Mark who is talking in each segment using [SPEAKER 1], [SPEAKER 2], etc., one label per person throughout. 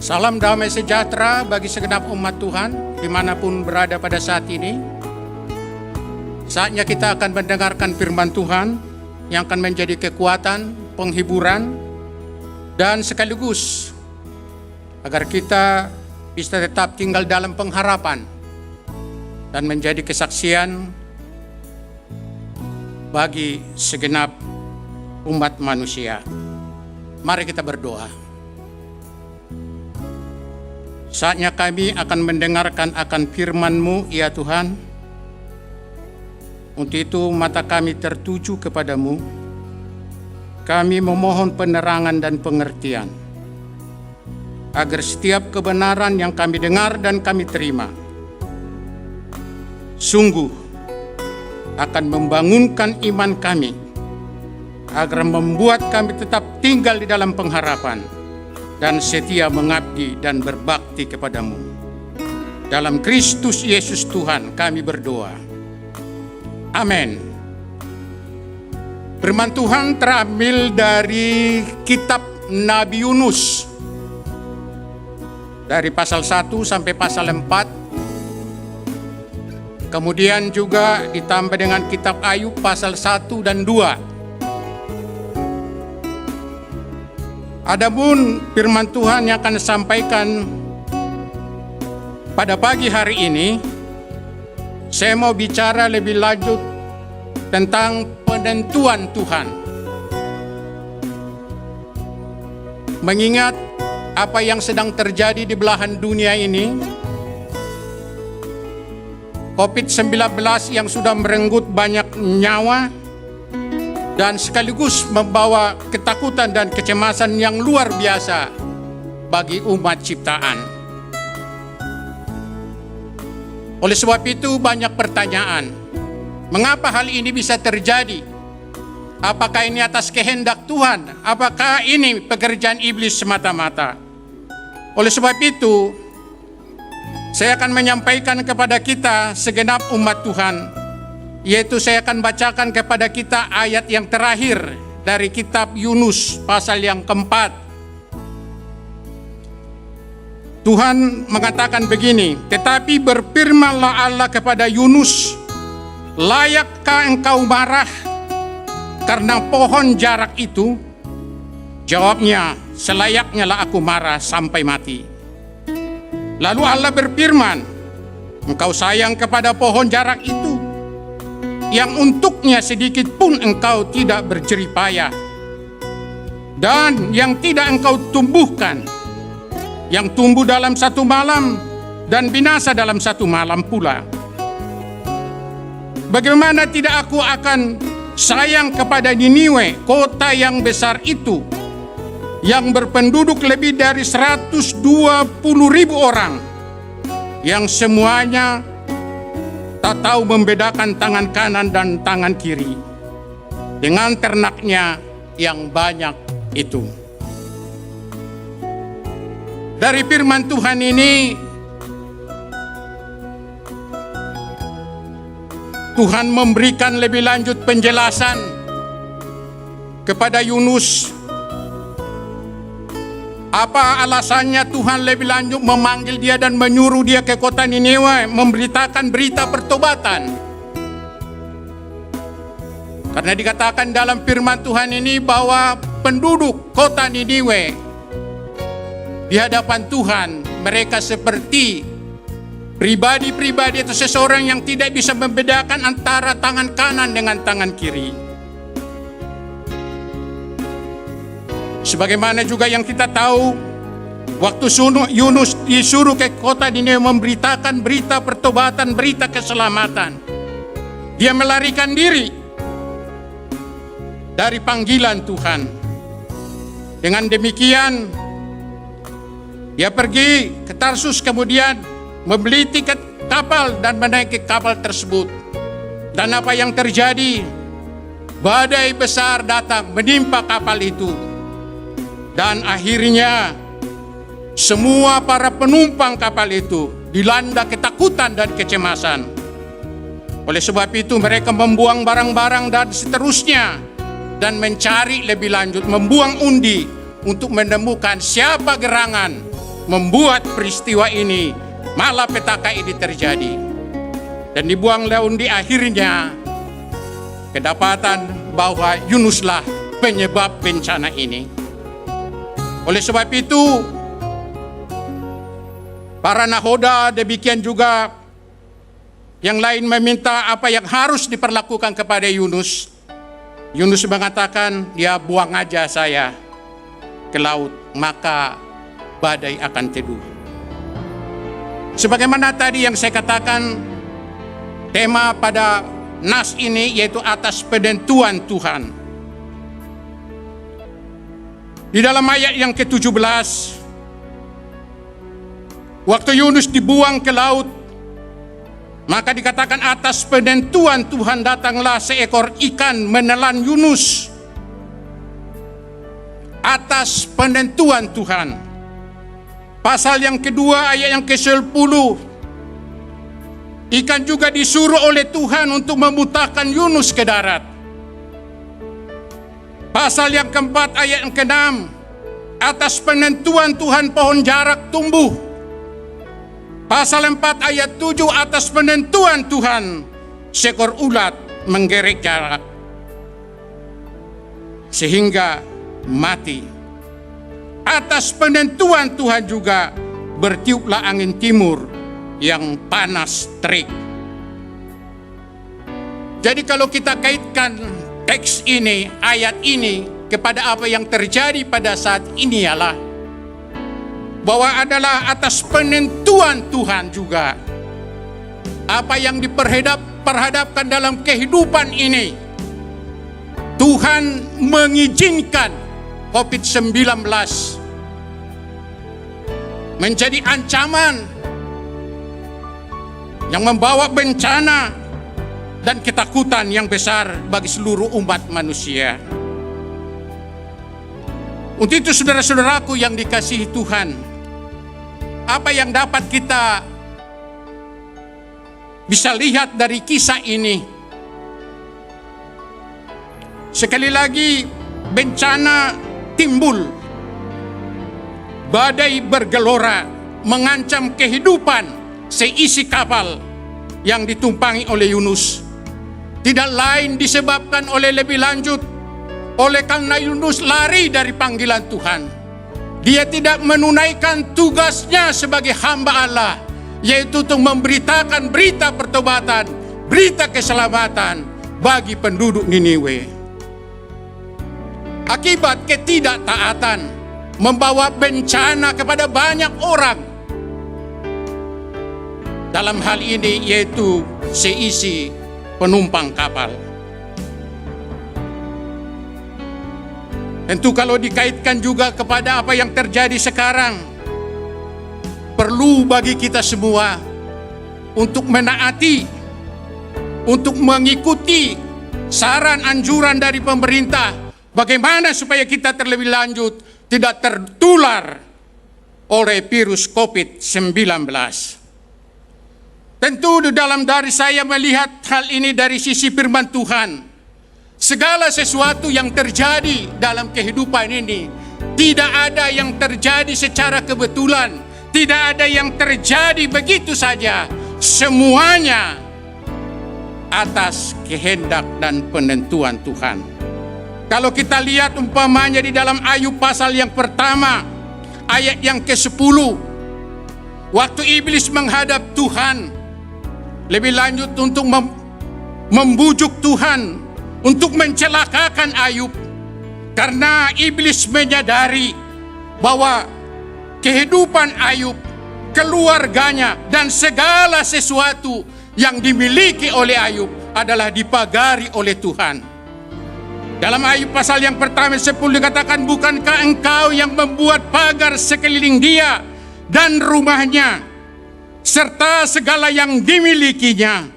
[SPEAKER 1] Salam damai sejahtera bagi segenap umat Tuhan dimanapun berada pada saat ini. Saatnya kita akan mendengarkan firman Tuhan yang akan menjadi kekuatan, penghiburan, dan sekaligus agar kita bisa tetap tinggal dalam pengharapan dan menjadi kesaksian bagi segenap umat manusia. Mari kita berdoa. Saatnya kami akan mendengarkan akan firman-Mu, ya Tuhan. Untuk itu mata kami tertuju kepadamu. Kami memohon penerangan dan pengertian, agar setiap kebenaran yang kami dengar dan kami terima sungguh akan membangunkan iman kami, agar membuat kami tetap tinggal di dalam pengharapan dan setia mengabdi dan berbakti kepadamu. Dalam Kristus Yesus Tuhan kami berdoa. Amin. Firman Tuhan terambil dari kitab Nabi Yunus, dari pasal 1 sampai pasal 4. Kemudian juga ditambah dengan kitab Ayub pasal 1 dan 2. Adapun firman Tuhan yang akan disampaikan pada pagi hari ini, saya mau bicara lebih lanjut tentang penentuan Tuhan. Mengingat apa yang sedang terjadi di belahan dunia ini, COVID-19 yang sudah merenggut banyak nyawa, dan sekaligus membawa ketakutan dan kecemasan yang luar biasa bagi umat ciptaan. Oleh sebab itu banyak pertanyaan. Mengapa hal ini bisa terjadi? Apakah ini atas kehendak Tuhan? Apakah ini pekerjaan iblis semata-mata? Oleh sebab itu, saya akan menyampaikan kepada kita segenap umat Tuhan, yaitu saya akan bacakan kepada kita ayat yang terakhir dari kitab Yunus pasal yang keempat. Tuhan mengatakan begini, "Tetapi berfirmanlah Allah kepada Yunus, layakkah engkau marah karena pohon jarak itu?" Jawabnya, "Selayaknya lah aku marah sampai mati." Lalu Allah berfirman, "Engkau sayang kepada pohon jarak itu, yang untuknya sedikit pun engkau tidak berjerih payah, dan yang tidak engkau tumbuhkan, yang tumbuh dalam satu malam dan binasa dalam satu malam pula. Bagaimana tidak aku akan sayang kepada Niniwe, kota yang besar itu, yang berpenduduk lebih dari 120.000 orang, yang semuanya tak tahu membedakan tangan kanan dan tangan kiri, dengan ternaknya yang banyak itu." Dari firman Tuhan ini, Tuhan memberikan lebih lanjut penjelasan kepada Yunus. Apa alasannya Tuhan lebih lanjut memanggil dia dan menyuruh dia ke kota Niniwe memberitakan berita pertobatan? Karena dikatakan dalam firman Tuhan ini bahwa penduduk kota Niniwe di hadapan Tuhan, mereka seperti pribadi-pribadi atau seseorang yang tidak bisa membedakan antara tangan kanan dengan tangan kiri. Sebagaimana juga yang kita tahu, waktu Yunus disuruh ke kota Niniwe memberitakan berita pertobatan, berita keselamatan, dia melarikan diri dari panggilan Tuhan. Dengan demikian, dia pergi ke Tarsus, kemudian membeli tiket kapal dan menaiki kapal tersebut. Dan apa yang terjadi? Badai besar datang menimpa kapal itu. Dan akhirnya semua para penumpang kapal itu dilanda ketakutan dan kecemasan. Oleh sebab itu mereka membuang barang-barang dan seterusnya, dan mencari lebih lanjut, membuang undi untuk menemukan siapa gerangan membuat peristiwa ini, malapetaka ini terjadi. Dan dibuang daun di akhirnya kedapatan bahwa Yunuslah penyebab bencana ini. Oleh sebab itu, para nahoda demikian juga yang lain meminta apa yang harus diperlakukan kepada Yunus. Yunus mengatakan, ya buang aja saya ke laut, maka badai akan teduh. Sebagaimana tadi yang saya katakan, tema pada nas ini yaitu atas penentuan Tuhan. Di dalam ayat yang ke-17, waktu Yunus dibuang ke laut, maka dikatakan atas penentuan Tuhan datanglah seekor ikan menelan Yunus. Atas penentuan Tuhan. Pasal yang kedua ayat yang ke-10, ikan juga disuruh oleh Tuhan untuk memutahkan Yunus ke darat. Pasal yang keempat ayat yang ke-6, atas penentuan Tuhan pohon jarak tumbuh. Pasal 4 ayat 7, atas penentuan Tuhan seekor ulat menggerek jarak sehingga mati. Atas penentuan Tuhan juga bertiuplah angin timur yang panas terik. Jadi kalau kita kaitkan teks ini, ayat ini kepada apa yang terjadi pada saat ini ialah bahwa adalah atas penentuan Tuhan juga apa yang diperhadapkan dalam kehidupan ini. Tuhan mengizinkan COVID-19 menjadi ancaman yang membawa bencana dan ketakutan yang besar bagi seluruh umat manusia. Untuk itu saudara-saudaraku yang dikasihi Tuhan, apa yang dapat kita bisa lihat dari kisah ini? Sekali lagi bencana timbul, badai bergelora mengancam kehidupan seisi kapal yang ditumpangi oleh Yunus. Tidak lain disebabkan oleh lebih lanjut oleh karena Yunus lari dari panggilan Tuhan. Dia tidak menunaikan tugasnya sebagai hamba Allah, yaitu untuk memberitakan berita pertobatan, berita keselamatan bagi penduduk Niniwe. Akibat ketidaktaatan membawa bencana kepada banyak orang. Dalam hal ini yaitu seisi penumpang kapal. Tentu kalau dikaitkan juga kepada apa yang terjadi sekarang, perlu bagi kita semua untuk menaati, untuk mengikuti saran anjuran dari pemerintah, bagaimana supaya kita terlebih lanjut tidak tertular oleh virus COVID-19. Tentu di dalam dari saya melihat hal ini dari sisi firman Tuhan. Segala sesuatu yang terjadi dalam kehidupan ini tidak ada yang terjadi secara kebetulan, tidak ada yang terjadi begitu saja. Semuanya atas kehendak dan penentuan Tuhan. Kalau kita lihat umpamanya di dalam Ayub pasal yang pertama, ayat yang ke-10, waktu iblis menghadap Tuhan, lebih lanjut untuk membujuk Tuhan untuk mencelakakan Ayub, karena iblis menyadari bahwa kehidupan Ayub, keluarganya, dan segala sesuatu yang dimiliki oleh Ayub adalah dipagari oleh Tuhan. Dalam Ayub pasal yang pertama 10 dikatakan, bukankah engkau yang membuat pagar sekeliling dia dan rumahnya, serta segala yang dimilikinya,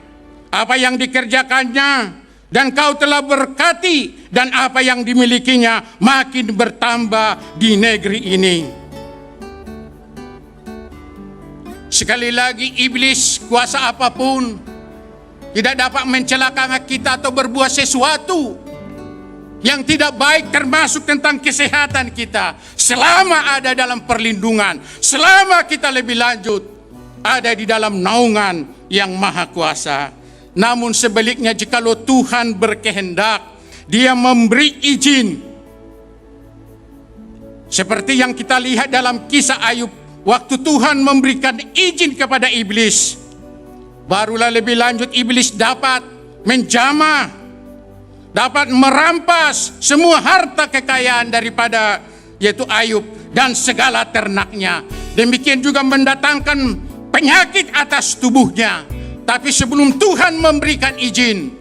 [SPEAKER 1] apa yang dikerjakannya, dan kau telah berkati, dan apa yang dimilikinya makin bertambah di negeri ini. Sekali lagi, iblis kuasa apapun tidak dapat mencelakakan kita atau berbuat sesuatu yang tidak baik termasuk tentang kesehatan kita, selama ada dalam perlindungan, selama kita lebih lanjut ada di dalam naungan yang maha kuasa. Namun sebaliknya, jikalau Tuhan berkehendak, Dia memberi izin. Seperti yang kita lihat dalam kisah Ayub, waktu Tuhan memberikan izin kepada iblis, barulah lebih lanjut iblis dapat menjamah, dapat merampas semua harta kekayaan daripada yaitu Ayub dan segala ternaknya. Demikian juga mendatangkan penyakit atas tubuhnya. Tapi sebelum Tuhan memberikan izin,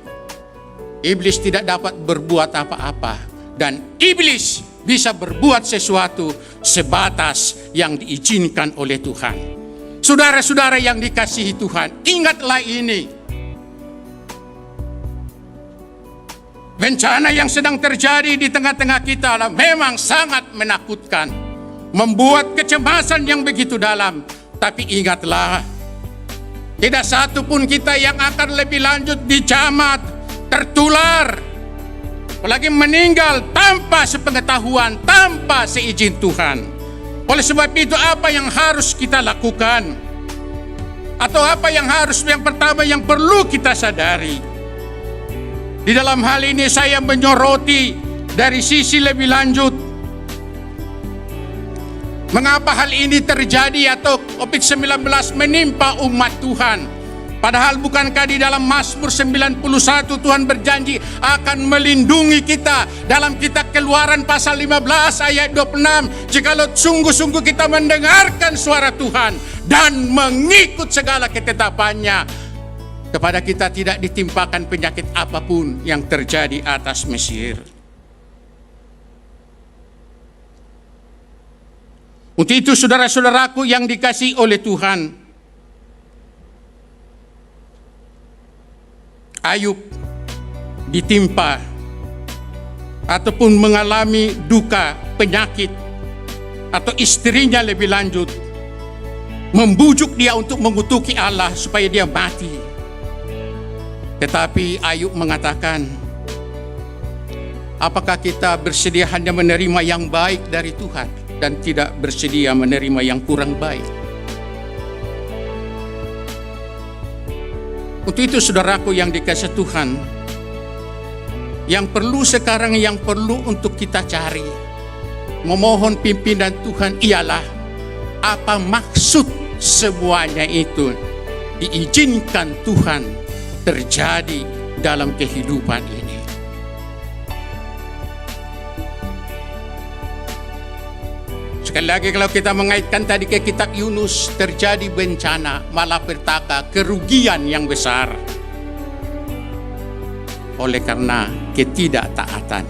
[SPEAKER 1] iblis tidak dapat berbuat apa-apa. Dan iblis bisa berbuat sesuatu sebatas yang diizinkan oleh Tuhan. Saudara-saudara yang dikasihi Tuhan, ingatlah ini. Bencana yang sedang terjadi di tengah-tengah kita memang sangat menakutkan, membuat kecemasan yang begitu dalam. Tapi ingatlah, tidak satu pun kita yang akan lebih lanjut dicamat, tertular, apalagi meninggal tanpa sepengetahuan, tanpa seizin Tuhan. Oleh sebab itu, apa yang harus kita lakukan? Atau apa yang pertama yang perlu kita sadari? Di dalam hal ini saya menyoroti dari sisi lebih lanjut. Mengapa hal ini terjadi atau COVID-19 menimpa umat Tuhan? Padahal bukankah di dalam Mazmur 91 Tuhan berjanji akan melindungi kita dalam kitab Keluaran pasal 15 ayat 26. Jikalau sungguh-sungguh kita mendengarkan suara Tuhan dan mengikut segala ketetapannya, kepada kita tidak ditimpakan penyakit apapun yang terjadi atas Mesir. Untuk itu saudara-saudaraku yang dikasihi oleh Tuhan, Ayub ditimpa ataupun mengalami duka, penyakit, atau istrinya lebih lanjut membujuk dia untuk mengutuki Allah supaya dia mati. Tetapi Ayub mengatakan, apakah kita bersedia hanya menerima yang baik dari Tuhan dan tidak bersedia menerima yang kurang baik? Untuk itu saudaraku yang dikasihi Tuhan, yang perlu sekarang, yang perlu untuk kita cari, memohon pimpinan Tuhan ialah apa maksud semuanya itu diizinkan Tuhan terjadi dalam kehidupan ini. Sekali lagi, kalau kita mengaitkan tadi ke kitab Yunus, terjadi bencana, malapetaka, kerugian yang besar oleh karena ketidaktaatan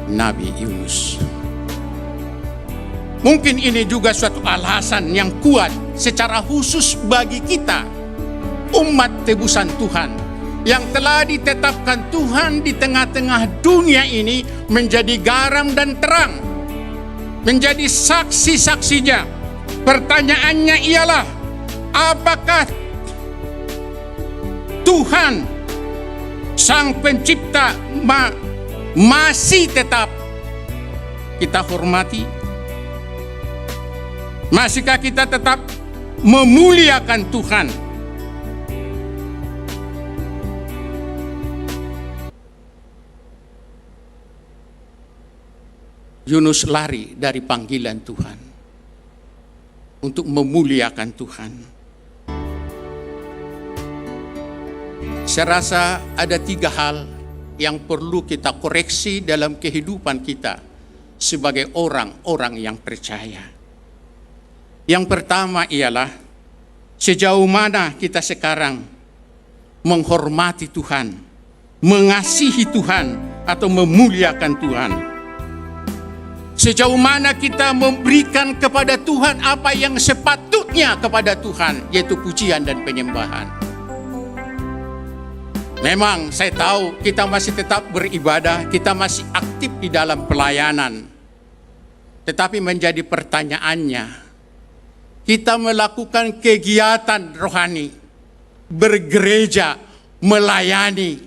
[SPEAKER 1] Nabi Yunus. Mungkin ini juga suatu alasan yang kuat secara khusus bagi kita, umat tebusan Tuhan, yang telah ditetapkan Tuhan di tengah-tengah dunia ini menjadi garam dan terang, menjadi saksi-saksinya. Pertanyaannya ialah, apakah Tuhan Sang Pencipta masih tetap kita hormati? Masihkah kita tetap memuliakan Tuhan? Yunus lari dari panggilan Tuhan untuk memuliakan Tuhan. Saya rasa ada 3 hal yang perlu kita koreksi dalam kehidupan kita sebagai orang-orang yang percaya. Yang pertama ialah, sejauh mana kita sekarang menghormati Tuhan, mengasihi Tuhan, atau memuliakan Tuhan. Sejauh mana kita memberikan kepada Tuhan apa yang sepatutnya kepada Tuhan, yaitu pujian dan penyembahan. Memang saya tahu kita masih tetap beribadah, kita masih aktif di dalam pelayanan. Tetapi menjadi pertanyaannya, kita melakukan kegiatan rohani, bergereja, melayani,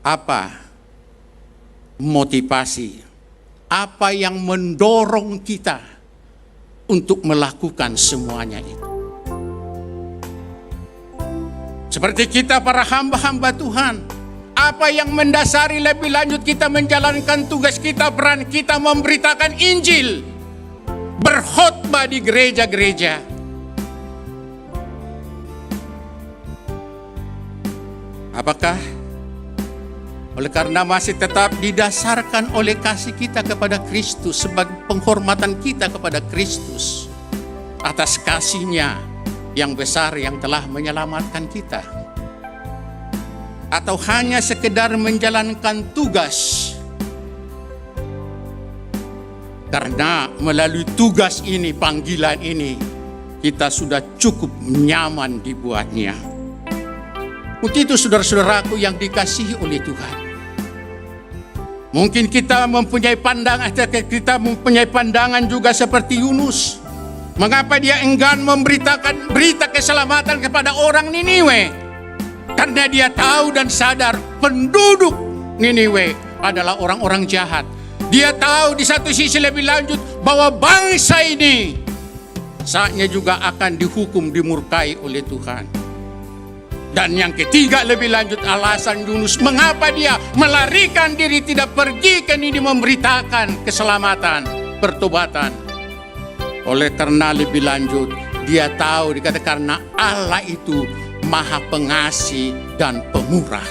[SPEAKER 1] Apa motivasi? Apa yang mendorong kita untuk melakukan semuanya itu? Seperti kita para hamba-hamba Tuhan, apa yang mendasari lebih lanjut kita menjalankan tugas kita, peran kita memberitakan Injil, berkhotbah di gereja-gereja? Apakah oleh karena masih tetap didasarkan oleh kasih kita kepada Kristus, sebagai penghormatan kita kepada Kristus atas kasih-Nya yang besar yang telah menyelamatkan kita? Atau hanya sekedar menjalankan tugas karena melalui tugas ini, panggilan ini, kita sudah cukup nyaman dibuatnya? Untuk itu saudara-saudaraku yang dikasihi oleh Tuhan, mungkin kita mempunyai pandangan juga seperti Yunus. Mengapa dia enggan memberitakan berita keselamatan kepada orang Niniwe? Karena dia tahu dan sadar penduduk Niniwe adalah orang-orang jahat. Dia tahu di satu sisi lebih lanjut bahwa bangsa ini saatnya juga akan dihukum, dimurkai oleh Tuhan. Dan yang ketiga lebih lanjut, alasan Yunus mengapa dia melarikan diri, tidak pergi ke Niniwe memberitakan keselamatan, pertobatan. Oleh karena lebih lanjut, dia tahu dikata karena Allah itu Maha Pengasih dan Pemurah.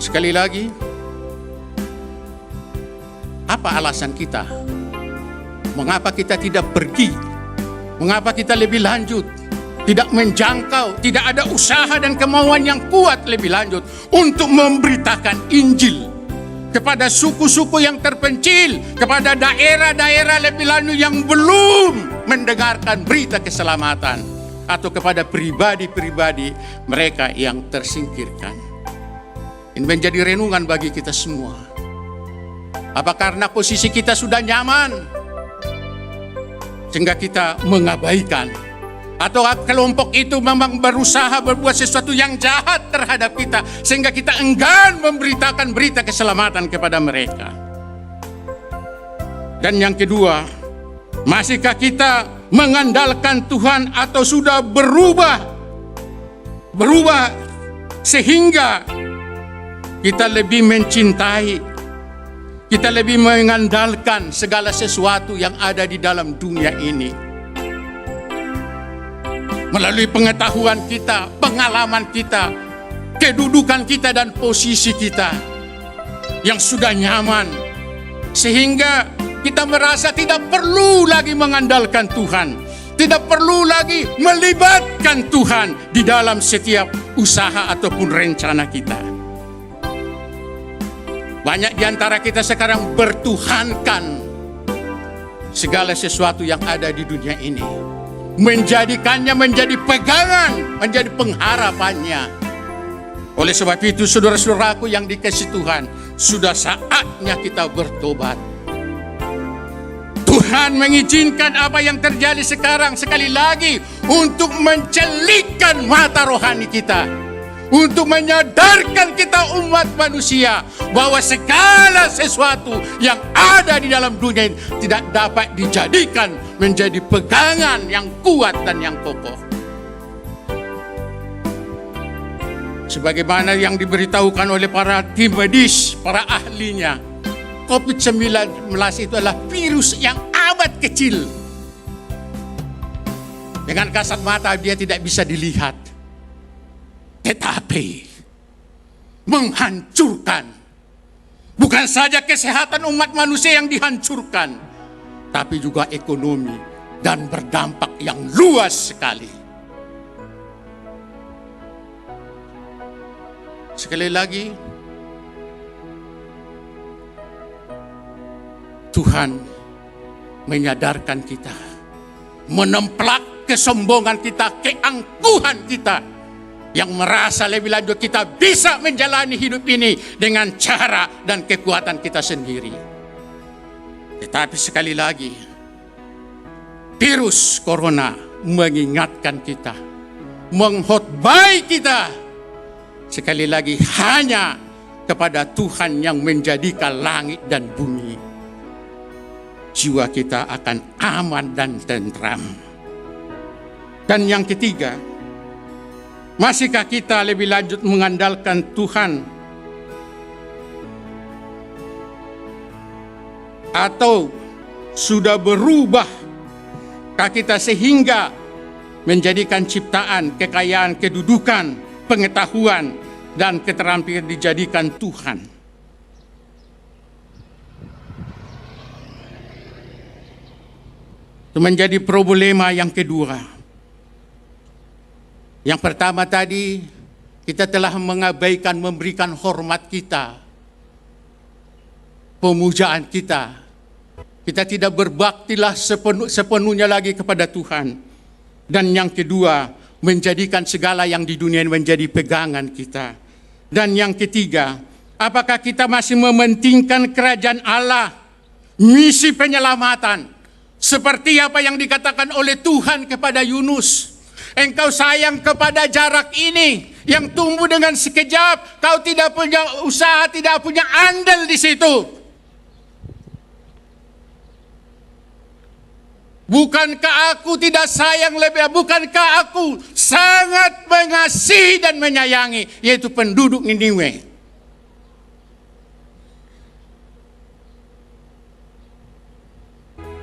[SPEAKER 1] Sekali lagi, apa alasan kita? Mengapa kita tidak pergi? Mengapa kita lebih lanjut, tidak menjangkau, tidak ada usaha dan kemauan yang kuat lebih lanjut untuk memberitakan Injil kepada suku-suku yang terpencil, kepada daerah-daerah lebih lanjut yang belum mendengarkan berita keselamatan, atau kepada pribadi-pribadi mereka yang tersingkirkan? Ini menjadi renungan bagi kita semua. Apa karena posisi kita sudah nyaman sehingga kita mengabaikan, atau kelompok itu memang berusaha berbuat sesuatu yang jahat terhadap kita sehingga kita enggan memberitakan berita keselamatan kepada mereka? Dan yang kedua, masihkah kita mengandalkan Tuhan atau sudah berubah sehingga kita lebih mencintai, kita lebih mengandalkan segala sesuatu yang ada di dalam dunia ini? Melalui pengetahuan kita, pengalaman kita, kedudukan kita dan posisi kita yang sudah nyaman, sehingga kita merasa tidak perlu lagi mengandalkan Tuhan, tidak perlu lagi melibatkan Tuhan di dalam setiap usaha ataupun rencana kita. Banyak di antara kita sekarang bertuhankan segala sesuatu yang ada di dunia ini, menjadikannya menjadi pegangan, menjadi pengharapannya. Oleh sebab itu saudara-saudaraku yang dikasihi Tuhan, sudah saatnya kita bertobat. Tuhan mengizinkan apa yang terjadi sekarang sekali lagi untuk mencelikkan mata rohani kita, untuk menyadarkan kita umat manusia bahwa segala sesuatu yang ada di dalam dunia ini tidak dapat dijadikan menjadi pegangan yang kuat dan yang kokoh. Sebagaimana yang diberitahukan oleh para tim medis, para ahlinya, COVID-19 itu adalah virus yang amat kecil. Dengan kasat mata dia tidak bisa dilihat, tetapi menghancurkan. Bukan saja kesehatan umat manusia yang dihancurkan, tapi juga ekonomi, dan berdampak yang luas sekali. Sekali lagi, Tuhan menyadarkan kita, menemplak kesombongan kita, keangkuhan kita, yang merasa lebih lanjut kita bisa menjalani hidup ini dengan cara dan kekuatan kita sendiri. Tetapi sekali lagi, virus corona mengingatkan kita menghotbai kita, sekali lagi hanya kepada Tuhan yang menjadikan langit dan bumi, jiwa kita akan aman dan tentram. Dan yang ketiga, masihkah kita lebih lanjut mengandalkan Tuhan, atau sudah berubahkah kita sehingga menjadikan ciptaan, kekayaan, kedudukan, pengetahuan, dan keterampilan dijadikan Tuhan? Itu menjadi problema yang kedua. Yang pertama tadi, kita telah mengabaikan memberikan hormat kita, pemujaan kita. Kita tidak berbaktilah sepenuhnya lagi kepada Tuhan. Dan yang kedua, menjadikan segala yang di dunia ini menjadi pegangan kita. Dan yang ketiga, apakah kita masih mementingkan kerajaan Allah, misi penyelamatan, seperti apa yang dikatakan oleh Tuhan kepada Yunus? Engkau sayang kepada jarak ini yang tumbuh dengan sekejap, kau tidak punya usaha, tidak punya andal di situ. Bukankah aku tidak sayang lebih? Bukankah aku sangat mengasihi dan menyayangi, yaitu penduduk Niniwe?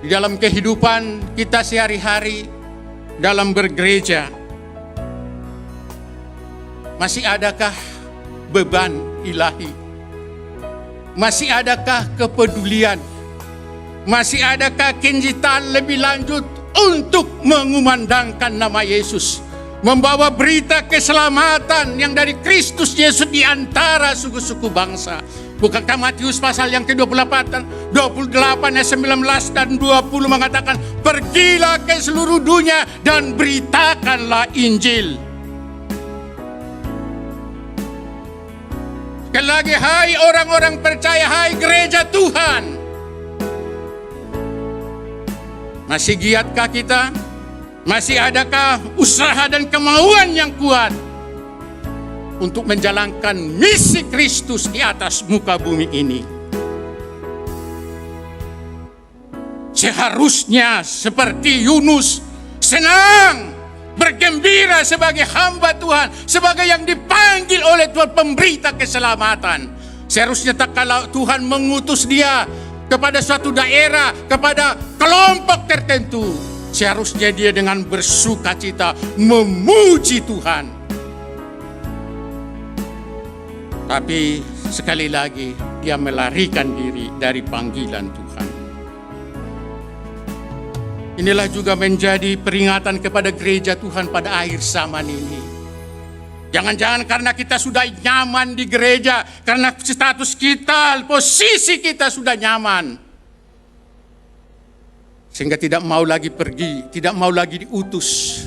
[SPEAKER 1] Di dalam kehidupan kita sehari-hari, dalam bergereja, masih adakah beban ilahi? Masih adakah kepedulian? Masih adakah kecintaan lebih lanjut untuk mengumandangkan nama Yesus, membawa berita keselamatan yang dari Kristus Yesus di antara suku-suku bangsa? Bukankah Matius pasal yang ke-28 ayat 19 dan 20 mengatakan, pergilah ke seluruh dunia dan beritakanlah Injil. Sekali lagi, hai orang-orang percaya, hai gereja Tuhan, masih giatkah kita? Masih adakah usaha dan kemauan yang kuat untuk menjalankan misi Kristus di atas muka bumi ini? Seharusnya seperti Yunus, senang, bergembira sebagai hamba Tuhan, sebagai yang dipanggil oleh Tuhan pemberita keselamatan. Seharusnya tak kalau Tuhan mengutus dia kepada suatu daerah, kepada kelompok tertentu, seharusnya dia dengan bersuka cita memuji Tuhan. Tapi sekali lagi dia melarikan diri dari panggilan Tuhan. Inilah juga menjadi peringatan kepada gereja Tuhan pada akhir zaman ini. Jangan-jangan karena kita sudah nyaman di gereja, karena status kita, posisi kita sudah nyaman, sehingga tidak mau lagi pergi, tidak mau lagi diutus,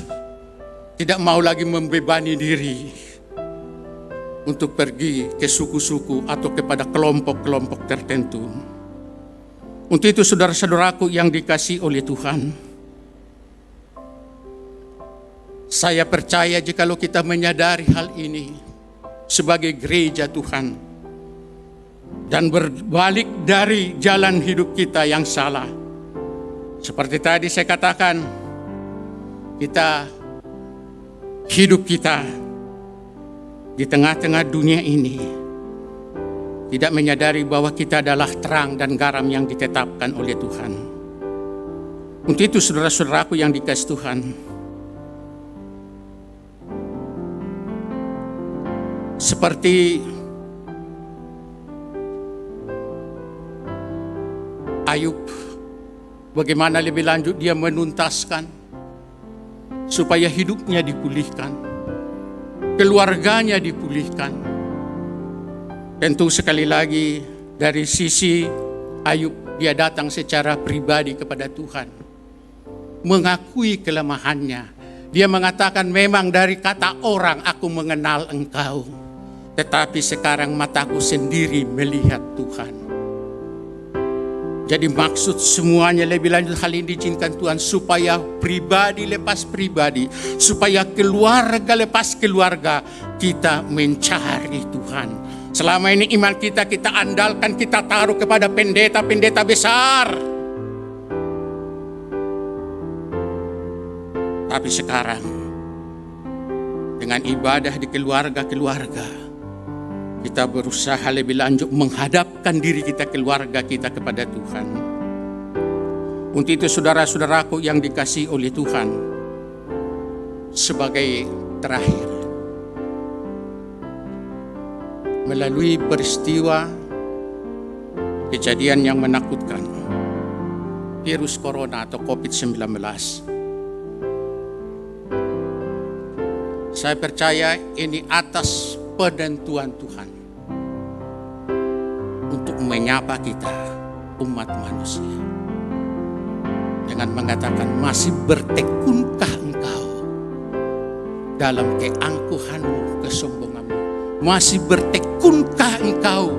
[SPEAKER 1] tidak mau lagi membebani diri untuk pergi ke suku-suku atau kepada kelompok-kelompok tertentu. Untuk itu saudara-saudaraku yang dikasihi oleh Tuhan, saya percaya jikalau kita menyadari hal ini sebagai gereja Tuhan dan berbalik dari jalan hidup kita yang salah. Seperti tadi saya katakan, hidup kita di tengah-tengah dunia ini tidak menyadari bahwa kita adalah terang dan garam yang ditetapkan oleh Tuhan. Untuk itu saudara-saudaraku yang dikasihi Tuhan, seperti Ayub, bagaimana lebih lanjut dia menuntaskan supaya hidupnya dipulihkan, keluarganya dipulihkan. Tentu sekali lagi dari sisi Ayub, dia datang secara pribadi kepada Tuhan, mengakui kelemahannya. Dia mengatakan, memang dari kata orang aku mengenal Engkau, tetapi sekarang mataku sendiri melihat Tuhan. Jadi maksud semuanya lebih lanjut hal ini diizinkan Tuhan supaya pribadi lepas pribadi, supaya keluarga lepas keluarga kita mencari Tuhan. Selama ini iman kita andalkan, kita taruh kepada pendeta-pendeta besar. Tapi sekarang dengan ibadah di keluarga-keluarga, kita berusaha lebih lanjut menghadapkan diri kita, keluarga kita kepada Tuhan. Untuk itu saudara-saudaraku yang dikasihi oleh Tuhan, sebagai terakhir, melalui peristiwa kejadian yang menakutkan, virus corona atau COVID-19, saya percaya ini atas penentuan Tuhan untuk menyapa kita umat manusia dengan mengatakan, masih bertekunkah engkau dalam keangkuhanmu, kesombonganmu? Masih bertekunkah engkau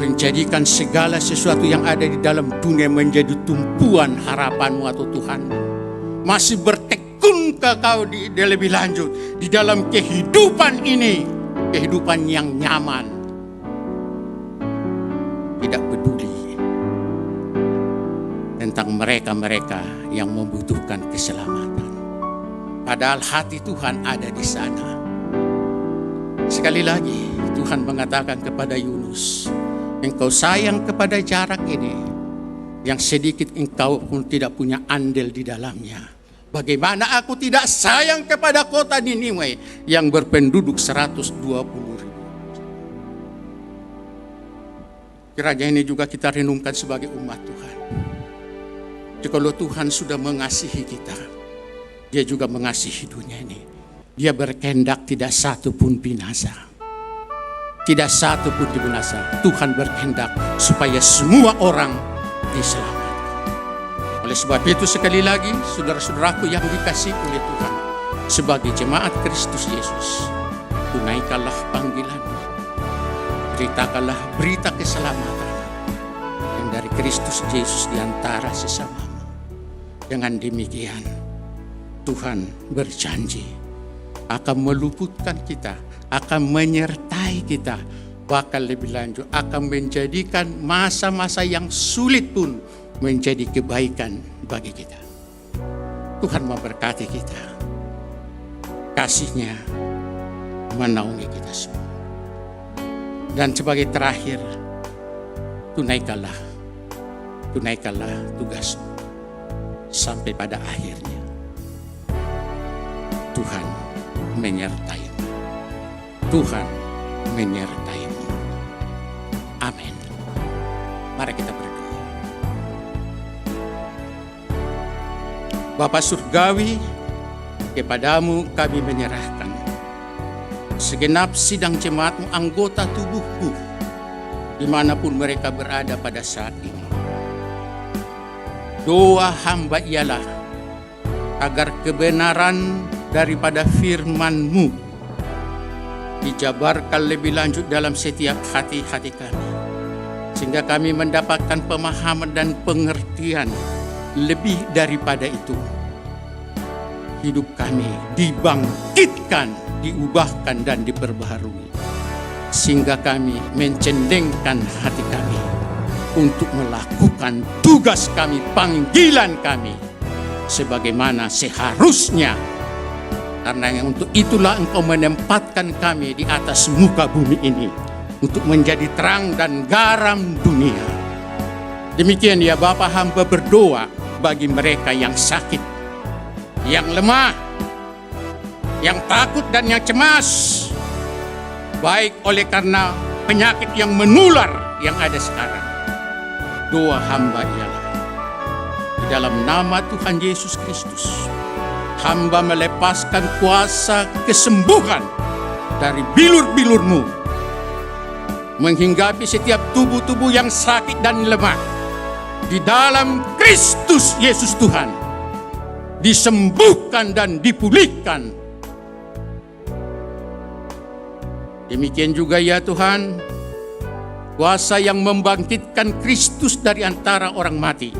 [SPEAKER 1] menjadikan segala sesuatu yang ada di dalam dunia menjadi tumpuan harapanmu atau Tuhanmu? Masih bertekunkah kau di lebih lanjut di dalam kehidupan ini, kehidupan yang nyaman, tidak peduli tentang mereka-mereka yang membutuhkan keselamatan, padahal hati Tuhan ada di sana. Sekali lagi Tuhan mengatakan kepada Yunus, engkau sayang kepada jarak ini yang sedikit engkau pun tidak punya andil di dalamnya. Bagaimana aku tidak sayang kepada kota Niniwe yang berpenduduk 120.000. Kiranya ini juga kita renungkan sebagai umat Tuhan. Jikalau Tuhan sudah mengasihi kita, Dia juga mengasihi dunia ini. Dia berkehendak tidak satu pun binasa. Tidak satu pun binasa. Tuhan berkehendak supaya semua orang diselamatkan. Oleh sebab itu sekali lagi, saudara-saudaraku yang dikasihi oleh Tuhan, sebagai jemaat Kristus Yesus, tunaikanlah panggilanmu. Beritakanlah berita keselamatan yang dari Kristus Yesus di antara sesamamu. Dengan demikian, Tuhan berjanji akan meluputkan kita, akan menyertai kita, bahkan lebih lanjut akan menjadikan masa-masa yang sulit pun menjadi kebaikan bagi kita. Tuhan memberkati kita, kasih-Nya menaungi kita semua. Dan sebagai terakhir, tunaikanlah tugasmu sampai pada akhirnya. Tuhan menyertaimu. Tuhan menyertaimu. Amin. Mari kita berdoa. Bapa Surgawi, kepadamu kami menyerahkan segenap sidang jemaatmu, anggota tubuhku, dimanapun mereka berada pada saat ini. Doa hamba ialah agar kebenaran daripada firman-Mu dijabarkan lebih lanjut dalam setiap hati-hati kami, sehingga kami mendapatkan pemahaman dan pengertian. Lebih daripada itu, hidup kami dibangkitkan, diubahkan dan diperbaharui, sehingga kami mencendengkan hati kami untuk melakukan tugas kami, panggilan kami sebagaimana seharusnya. Karena untuk itulah Engkau menempatkan kami di atas muka bumi ini, untuk menjadi terang dan garam dunia. Demikian ya Bapa, hamba berdoa bagi mereka yang sakit, yang lemah, yang takut dan yang cemas, baik oleh karena penyakit yang menular yang ada sekarang. Doa hamba ialah di dalam nama Tuhan Yesus Kristus, hamba melepaskan kuasa kesembuhan dari bilur-bilur-Mu menghinggapi setiap tubuh-tubuh yang sakit dan lemah. Di dalam Kristus Yesus Tuhan, disembuhkan dan dipulihkan. Demikian juga ya Tuhan, Kuasa yang membangkitkan Kristus dari antara orang mati.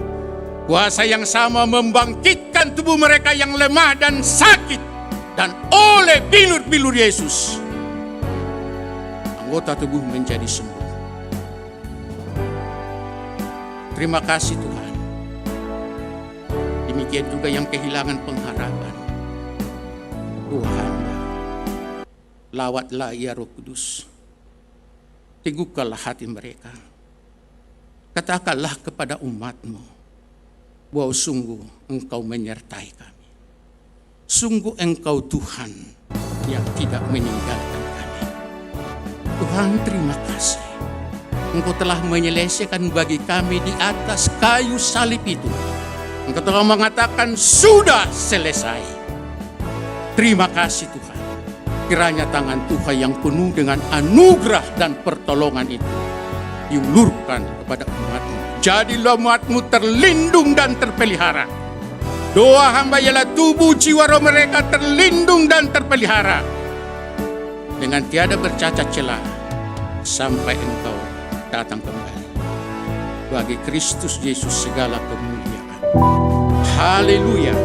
[SPEAKER 1] Kuasa yang sama membangkitkan tubuh mereka yang lemah dan sakit. Dan oleh bilur-bilur Yesus, anggota tubuh menjadi sembuh. Terima kasih Tuhan. Demikian juga yang kehilangan pengharapan. Tuhan, lawatlah ya Roh Kudus. Teguhkanlah hati mereka. Katakanlah kepada umat-Mu bahwa sungguh Engkau menyertai kami. Sungguh Engkau Tuhan yang tidak meninggalkan kami. Tuhan, terima kasih. Engkau telah menyelesaikan bagi kami di atas kayu salib itu. Engkau telah mengatakan sudah selesai. Terima kasih Tuhan. Kiranya tangan Tuhan yang penuh dengan anugerah dan pertolongan itu diulurkan kepada umat-Mu. Jadilah umat-Mu terlindung dan terpelihara. Doa hamba ialah tubuh jiwa roh mereka terlindung dan terpelihara dengan tiada bercacat celah sampai Engkau datang kembali. Bagi Kristus Yesus segala kemuliaan. Haleluya.